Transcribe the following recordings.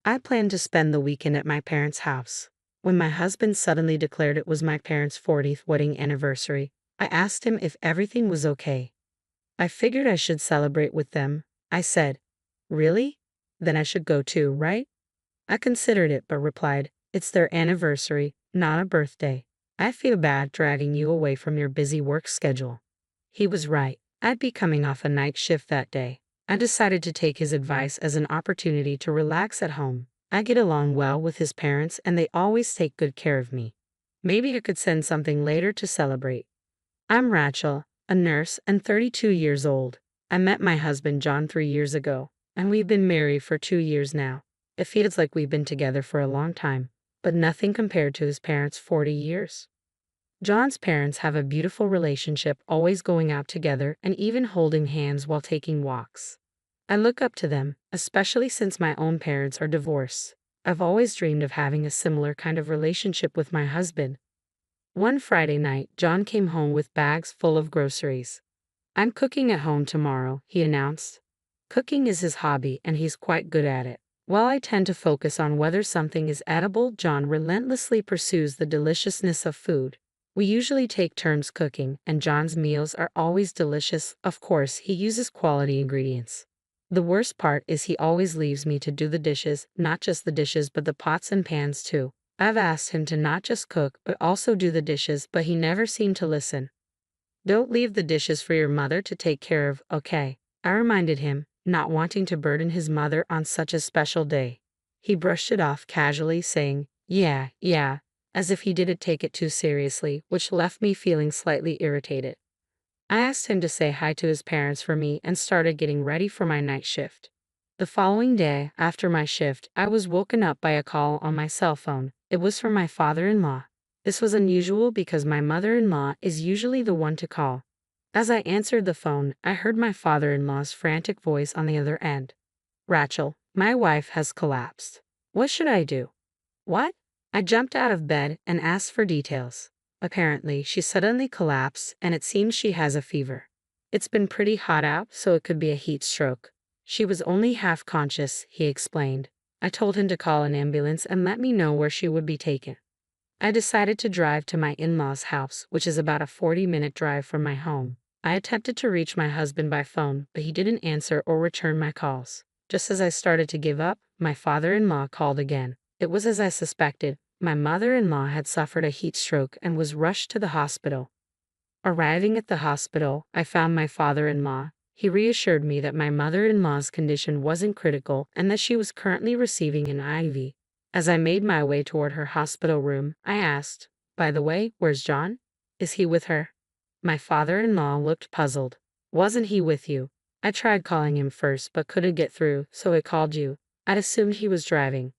I planned to spend the weekend at my parents' house. When my husband suddenly declared it was my parents' 40th wedding anniversary, I asked him if everything was okay. I figured I should celebrate with them. I said, "Really? Then I should go too, right?" I considered it but replied, "It's their anniversary, not a birthday. I feel bad dragging you away from your busy work schedule." He was right. I'd be coming off a night shift that day. I decided to take his advice as an opportunity to relax at home. I get along well with his parents and they always take good care of me. Maybe I could send something later to celebrate. I'm Rachel, a nurse and 32 years old. I met my husband John 3 years ago, and we've been married for 2 years now. It feels like we've been together for a long time, but nothing compared to his parents' 40 years. John's parents have a beautiful relationship, always going out together and even holding hands while taking walks. I look up to them, especially since my own parents are divorced. I've always dreamed of having a similar kind of relationship with my husband. One Friday night, John came home with bags full of groceries. "I'm cooking at home tomorrow," he announced. Cooking is his hobby and he's quite good at it. While I tend to focus on whether something is edible, John relentlessly pursues the deliciousness of food. We usually take turns cooking, and John's meals are always delicious. Of course, he uses quality ingredients. The worst part is he always leaves me to do the dishes, not just the dishes but the pots and pans too. I've asked him to not just cook but also do the dishes, but he never seemed to listen. "Don't leave the dishes for your mother to take care of, okay?" I reminded him, not wanting to burden his mother on such a special day. He brushed it off casually, saying, yeah, as if he didn't take it too seriously, which left me feeling slightly irritated. I asked him to say hi to his parents for me and started getting ready for my night shift. The following day, after my shift, I was woken up by a call on my cell phone. It was from my father-in-law. This was unusual because my mother-in-law is usually the one to call. As I answered the phone, I heard my father-in-law's frantic voice on the other end. "Rachel, my wife has collapsed. What should I do?" "What?" I jumped out of bed and asked for details. "Apparently, she suddenly collapsed and it seems she has a fever. It's been pretty hot out, so it could be a heat stroke. She was only half conscious," he explained. I told him to call an ambulance and let me know where she would be taken. I decided to drive to my in-laws' house, which is about a 40-minute drive from my home. I attempted to reach my husband by phone, but he didn't answer or return my calls. Just as I started to give up, my father-in-law called again. It was as I suspected. My mother-in-law had suffered a heat stroke and was rushed to the hospital. Arriving at the hospital, I found my father-in-law. He reassured me that my mother-in-law's condition wasn't critical and that she was currently receiving an IV. As I made my way toward her hospital room, I asked, "By the way, where's John? Is he with her?" My father-in-law looked puzzled. "Wasn't he with you? I tried calling him first but couldn't get through, so I called you. I'd assumed he was driving."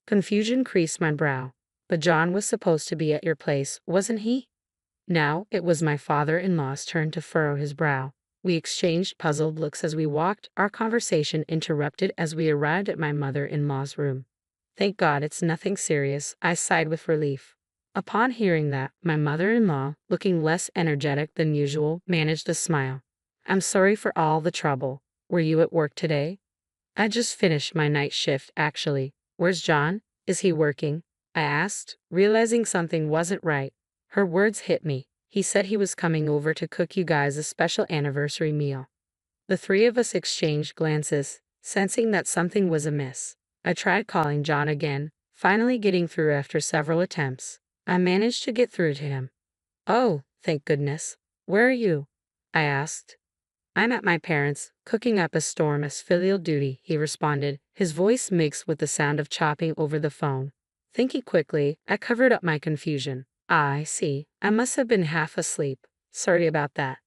Confusion creased my brow. "But John was supposed to be at your place, wasn't he?" Now it was my father-in-law's turn to furrow his brow. We exchanged puzzled looks as we walked, our conversation interrupted as we arrived at my mother-in-law's room. "Thank God it's nothing serious," I sighed with relief. Upon hearing that, my mother-in-law, looking less energetic than usual, managed a smile. "I'm sorry for all the trouble. Were you at work today?" "I just finished my night shift, actually." "Where's John? Is he working?" I asked, realizing something wasn't right. Her words hit me. "He said he was coming over to cook you guys a special anniversary meal." The three of us exchanged glances, sensing that something was amiss. I tried calling John again, finally getting through after several attempts. I managed to get through to him. "Oh, thank goodness. Where are you?" I asked. "I'm at my parents', cooking up a storm as filial duty," he responded, his voice mixed with the sound of chopping over the phone. Thinking quickly, I covered up my confusion. "I see. I must have been half asleep. Sorry about that."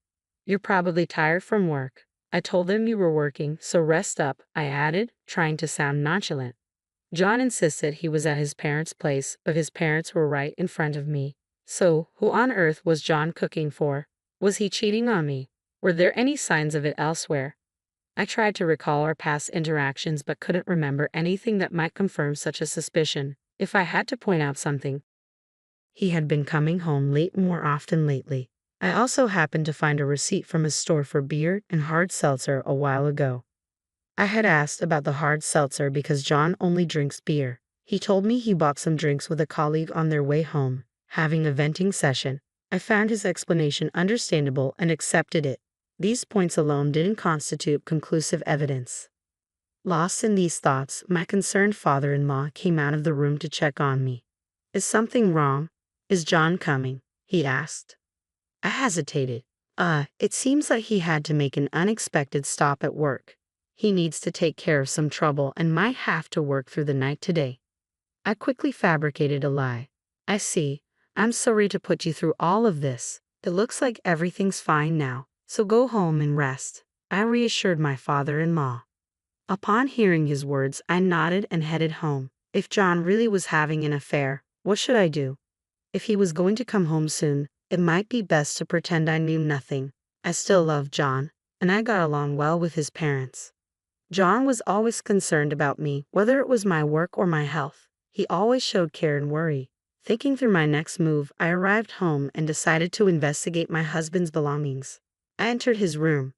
"You're probably tired from work." I told him you were working, so rest up, I added, trying to sound nonchalant. John insisted he was at his parents' place, but his parents were right in front of me. So, who on earth was John cooking for? Was he cheating on me? Were there any signs of it elsewhere? I tried to recall our past interactions but couldn't remember anything that might confirm such a suspicion. If I had to point out something, he had been coming home late more often lately. I also happened to find a receipt from a store for beer and hard seltzer a while ago. I had asked about the hard seltzer because John only drinks beer. He told me he bought some drinks with a colleague on their way home, having a venting session. I found his explanation understandable and accepted it. These points alone didn't constitute conclusive evidence. Lost in these thoughts, my concerned father-in-law came out of the room to check on me. "Is something wrong? Is John coming?" he asked. I hesitated. It seems like he had to make an unexpected stop at work. He needs to take care of some trouble and might have to work through the night today. I quickly fabricated a lie. "I see. I'm sorry to put you through all of this. It looks like everything's fine now, so go home and rest," I reassured my father-in-law. Upon hearing his words, I nodded and headed home. If John really was having an affair, what should I do? If he was going to come home soon, it might be best to pretend I knew nothing. I still loved John, and I got along well with his parents. John was always concerned about me, whether it was my work or my health. He always showed care and worry. Thinking through my next move, I arrived home and decided to investigate my husband's belongings. I entered his room.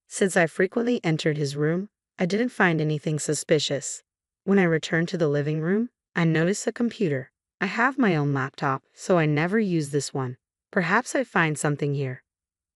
Since I frequently entered his room, I didn't find anything suspicious. When I returned to the living room, I noticed a computer. I have my own laptop, so I never use this one. Perhaps I find something here.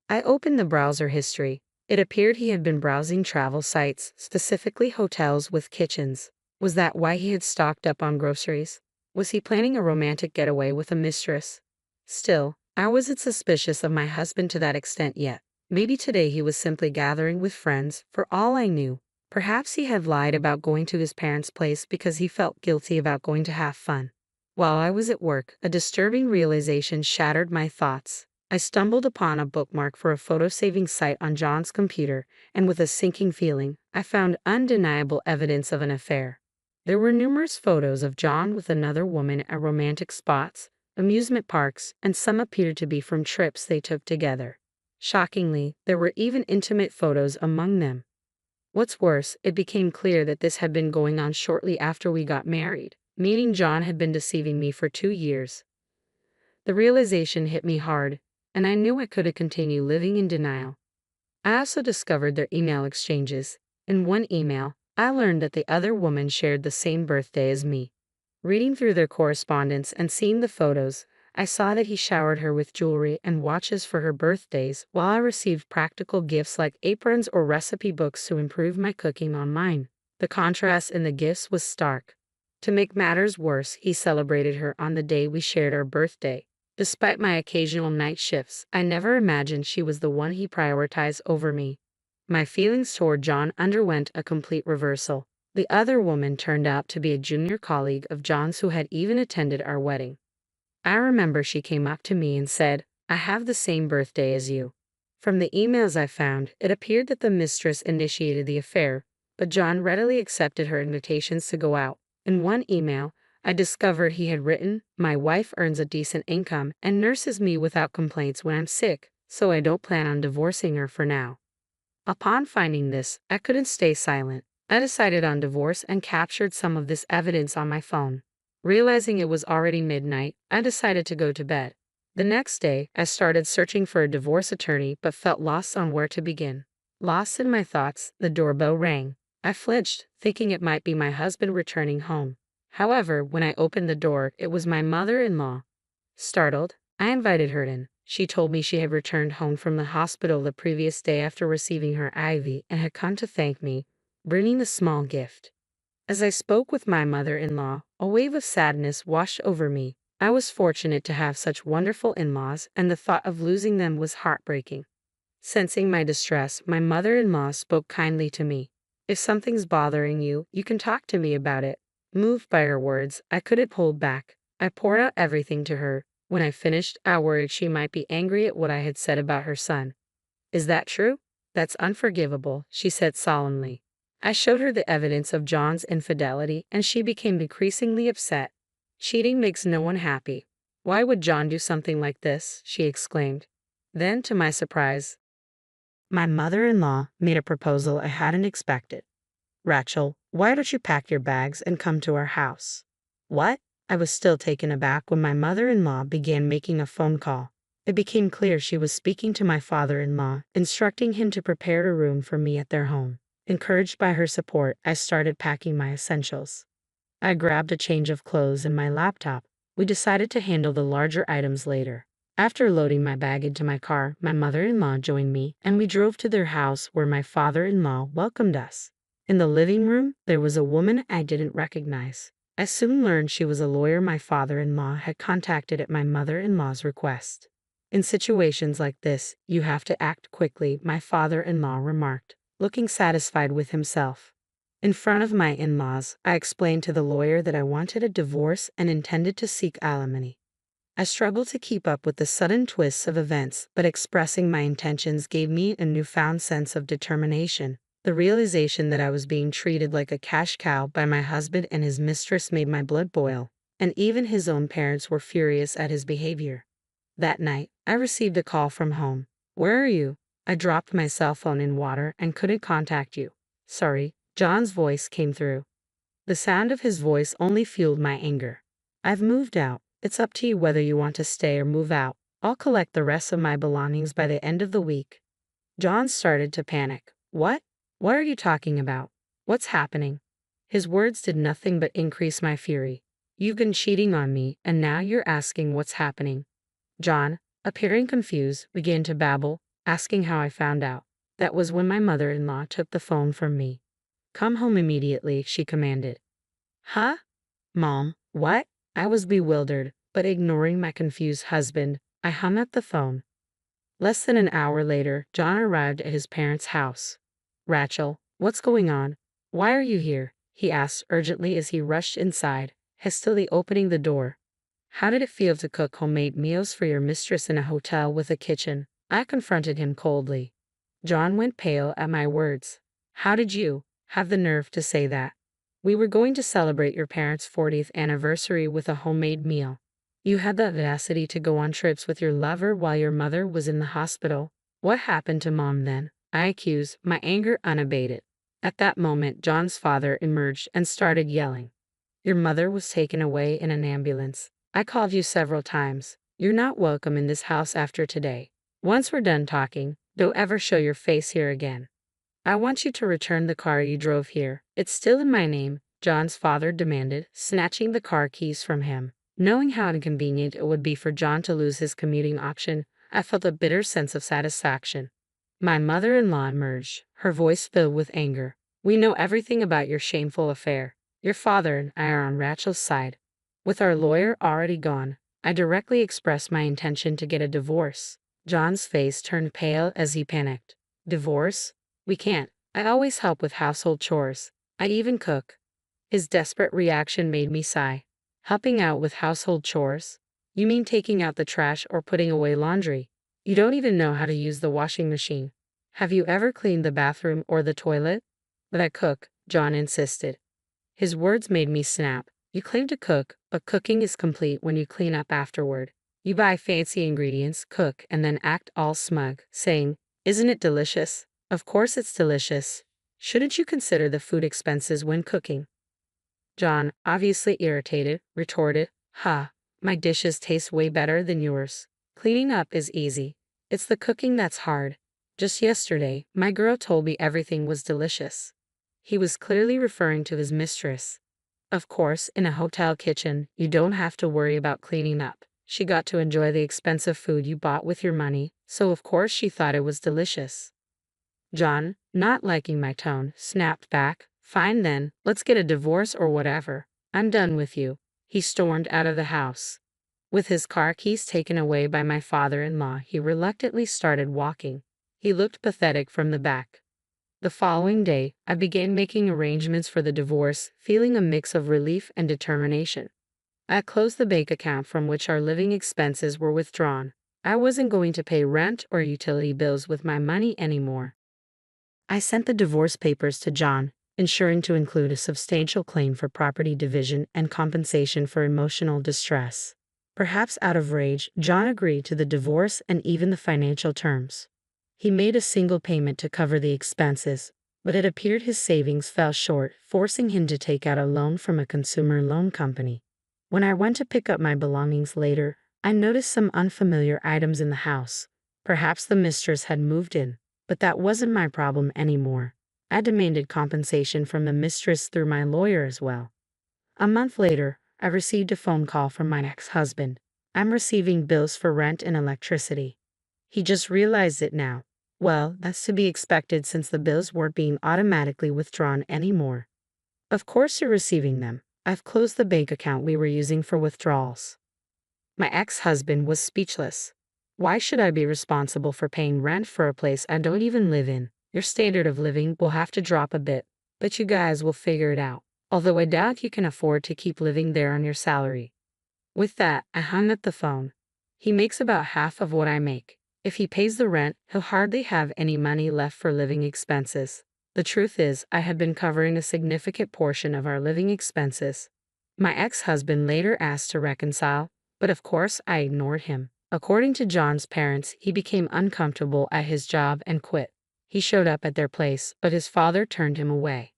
I opened the browser history. It appeared he had been browsing travel sites, specifically hotels with kitchens. Was that why he had stocked up on groceries? Was he planning a romantic getaway with a mistress? Still, I wasn't suspicious of my husband to that extent yet. Maybe today he was simply gathering with friends, for all I knew. Perhaps he had lied about going to his parents' place because he felt guilty about going to have fun. While I was at work, a disturbing realization shattered my thoughts. I stumbled upon a bookmark for a photo-saving site on John's computer, and with a sinking feeling, I found undeniable evidence of an affair. There were numerous photos of John with another woman at romantic spots, amusement parks, and some appeared to be from trips they took together. Shockingly, there were even intimate photos among them. What's worse, it became clear that this had been going on shortly after we got married, meaning John had been deceiving me for 2 years. The realization hit me hard, and I knew I couldn't continue living in denial. I also discovered their email exchanges. In one email, I learned that the other woman shared the same birthday as me. Reading through their correspondence and seeing the photos, I saw that he showered her with jewelry and watches for her birthdays, while I received practical gifts like aprons or recipe books to improve my cooking on mine. The contrast in the gifts was stark. To make matters worse, he celebrated her on the day we shared our birthday. Despite my occasional night shifts, I never imagined she was the one he prioritized over me. My feelings toward John underwent a complete reversal. The other woman turned out to be a junior colleague of John's who had even attended our wedding. I remember she came up to me and said, "I have the same birthday as you." From the emails I found, it appeared that the mistress initiated the affair, but John readily accepted her invitations to go out. In one email, I discovered he had written, "My wife earns a decent income and nurses me without complaints when I'm sick, so I don't plan on divorcing her for now." Upon finding this, I couldn't stay silent. I decided on divorce and captured some of this evidence on my phone. Realizing it was already midnight, I decided to go to bed. The next day, I started searching for a divorce attorney but felt lost on where to begin. Lost in my thoughts, the doorbell rang. I flinched, thinking it might be my husband returning home. However, when I opened the door, it was my mother-in-law. Startled, I invited her in. She told me she had returned home from the hospital the previous day after receiving her IV and had come to thank me, bringing a small gift. As I spoke with my mother-in-law, a wave of sadness washed over me. I was fortunate to have such wonderful in-laws, and the thought of losing them was heartbreaking. Sensing my distress, my mother-in-law spoke kindly to me. "If something's bothering you, you can talk to me about it." Moved by her words, I couldn't hold back. I poured out everything to her. When I finished, I worried she might be angry at what I had said about her son. "Is that true?" "That's unforgivable," she said solemnly. I showed her the evidence of John's infidelity, and she became increasingly upset. "Cheating makes no one happy. Why would John do something like this?" she exclaimed. Then, to my surprise, my mother-in-law made a proposal I hadn't expected. "Rachel, why don't you pack your bags and come to our house?" "What?" I was still taken aback when my mother-in-law began making a phone call. It became clear she was speaking to my father-in-law, instructing him to prepare a room for me at their home. Encouraged by her support, I started packing my essentials. I grabbed a change of clothes and my laptop. We decided to handle the larger items later. After loading my bag into my car, my mother-in-law joined me, and we drove to their house where my father-in-law welcomed us. In the living room, there was a woman I didn't recognize. I soon learned she was a lawyer my father-in-law had contacted at my mother-in-law's request. In situations like this, you have to act quickly, my father-in-law remarked, looking satisfied with himself. In front of my in-laws, I explained to the lawyer that I wanted a divorce and intended to seek alimony. I struggled to keep up with the sudden twists of events, but expressing my intentions gave me a newfound sense of determination. The realization that I was being treated like a cash cow by my husband and his mistress made my blood boil, and even his own parents were furious at his behavior. That night, I received a call from home. "Where are you?" I dropped my cell phone in water and couldn't contact you. "Sorry." John's voice came through. The sound of his voice only fueled my anger. "I've moved out. It's up to you whether you want to stay or move out. I'll collect the rest of my belongings by the end of the week." John started to panic. "What? What are you talking about? What's happening?" His words did nothing but increase my fury. "You've been cheating on me, and now you're asking what's happening." John, appearing confused, began to babble, asking how I found out. That was when my mother-in-law took the phone from me. "Come home immediately," she commanded. "Huh? Mom, what?" I was bewildered, but ignoring my confused husband, I hung up the phone. Less than an hour later, John arrived at his parents' house. "Rachel, what's going on? Why are you here?" he asked urgently as he rushed inside, hastily opening the door. "How did it feel to cook homemade meals for your mistress in a hotel with a kitchen?" I confronted him coldly. John went pale at my words. "How did you have the nerve to say that? We were going to celebrate your parents' 40th anniversary with a homemade meal. You had the audacity to go on trips with your lover while your mother was in the hospital. What happened to Mom then?" I accused, my anger unabated. At that moment, John's father emerged and started yelling. "Your mother was taken away in an ambulance. I called you several times. You're not welcome in this house after today. Once we're done talking, don't ever show your face here again. I want you to return the car you drove here. It's still in my name," John's father demanded, snatching the car keys from him. Knowing how inconvenient it would be for John to lose his commuting option, I felt a bitter sense of satisfaction. My mother-in-law emerged, her voice filled with anger. "We know everything about your shameful affair. Your father and I are on Rachel's side. With our lawyer already gone, I directly expressed my intention to get a divorce." John's face turned pale as he panicked. "Divorce? We can't. I always help with household chores. I even cook." His desperate reaction made me sigh. "Helping out with household chores? You mean taking out the trash or putting away laundry? You don't even know how to use the washing machine. Have you ever cleaned the bathroom or the toilet?" "But I cook," John insisted. His words made me snap. "You claim to cook, but cooking is complete when you clean up afterward. You buy fancy ingredients, cook, and then act all smug, saying, 'Isn't it delicious?' Of course it's delicious. Shouldn't you consider the food expenses when cooking?" John, obviously irritated, retorted, "Ha, my dishes taste way better than yours. Cleaning up is easy. It's the cooking that's hard. Just yesterday, my girl told me everything was delicious." He was clearly referring to his mistress. Of course, in a hotel kitchen, you don't have to worry about cleaning up. She got to enjoy the expensive food you bought with your money, so of course she thought it was delicious. John, not liking my tone, snapped back, "Fine then, let's get a divorce or whatever. I'm done with you." He stormed out of the house. With his car keys taken away by my father-in-law, he reluctantly started walking. He looked pathetic from the back. The following day, I began making arrangements for the divorce, feeling a mix of relief and determination. I closed the bank account from which our living expenses were withdrawn. I wasn't going to pay rent or utility bills with my money anymore. I sent the divorce papers to John, ensuring to include a substantial claim for property division and compensation for emotional distress. Perhaps out of rage, John agreed to the divorce and even the financial terms. He made a single payment to cover the expenses, but it appeared his savings fell short, forcing him to take out a loan from a consumer loan company. When I went to pick up my belongings later, I noticed some unfamiliar items in the house. Perhaps the mistress had moved in, but that wasn't my problem anymore. I demanded compensation from the mistress through my lawyer as well. A month later, I received a phone call from my ex-husband. I'm receiving bills for rent and electricity. He just realized it now. Well, that's to be expected since the bills weren't being automatically withdrawn anymore. Of course you're receiving them. I've closed the bank account we were using for withdrawals. My ex-husband was speechless. Why should I be responsible for paying rent for a place I don't even live in? Your standard of living will have to drop a bit, but you guys will figure it out. Although I doubt you can afford to keep living there on your salary. With that, I hung up the phone. He makes about half of what I make. If he pays the rent, he'll hardly have any money left for living expenses. The truth is, I had been covering a significant portion of our living expenses. My ex-husband later asked to reconcile, but of course I ignored him. According to John's parents, he became uncomfortable at his job and quit. He showed up at their place, but his father turned him away.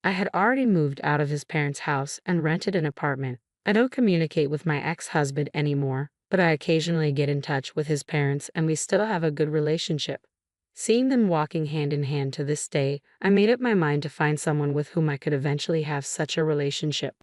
I had already moved out of his parents' house and rented an apartment. I don't communicate with my ex-husband anymore, but I occasionally get in touch with his parents and we still have a good relationship. Seeing them walking hand in hand to this day, I made up my mind to find someone with whom I could eventually have such a relationship.